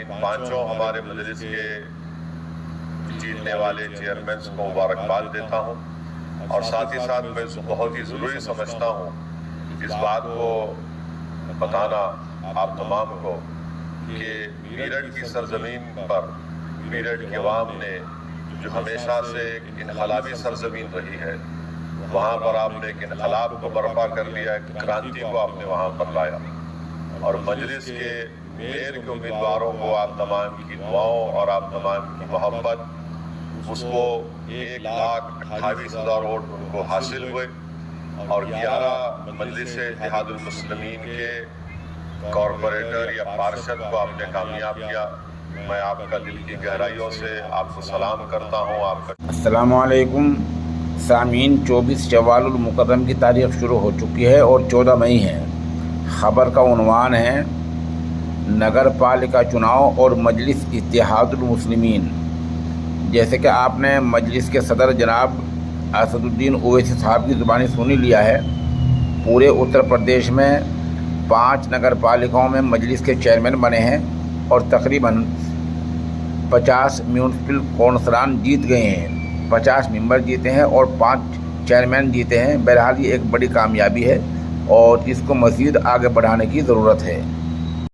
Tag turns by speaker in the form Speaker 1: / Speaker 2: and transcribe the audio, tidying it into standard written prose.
Speaker 1: इन पांचों हमारे मजलिस के जीतने वाले चेयरमैन को मुबारकबाद देता हूँ और साथ ही साथ मैं बहुत ही ज़रूरी समझता हूँ इस बात को बताना आप तमाम को कि मेरठ की सरजमीन पर मेरठ के अवाम ने जो हमेशा से एक इनकलाबी सरजमीन रही है, वहाँ पर आपने एक इनकलाब को बर्पा कर लिया, एक क्रांति को आपने वहाँ पर लाया और मजलिस के मेयर के उम्मीदवारों को आप तमाम की दुआओं और आप तमाम की मोहब्बत, उसको 1,28,000 वोट उनको हासिल हुए और 11 मजलिस इत्तेहादुल मुस्लिमीन के कॉरपोरेटर या पार्षद को आपने कामयाब किया। मैं आपका दिल की गहराइयों से आपको सलाम करता हूँ। आपका
Speaker 2: अस्सलामु अलैकुम सामीन। 24 शव्वालुल मुकर्रम की तारीख शुरू हो चुकी है और 14 मई है। खबर का उन्वान है नगर पालिका चुनाव और मजलिस इत्तेहादुल मुस्लिमीन। जैसे कि आपने मजलिस के सदर जनाब असदुद्दीन ओवैसी साहब की ज़ुबानी सुन ही लिया है, पूरे उत्तर प्रदेश में 5 नगर पालिकाओं में मजलिस के चेयरमैन बने हैं और तकरीबन 50 म्यूनसिपल कौंसलान जीत गए हैं, 50 मेंबर जीते हैं और 5 चेयरमैन जीते हैं। बहरहाल ये एक बड़ी कामयाबी है और इसको मज़ीद आगे बढ़ाने की ज़रूरत है।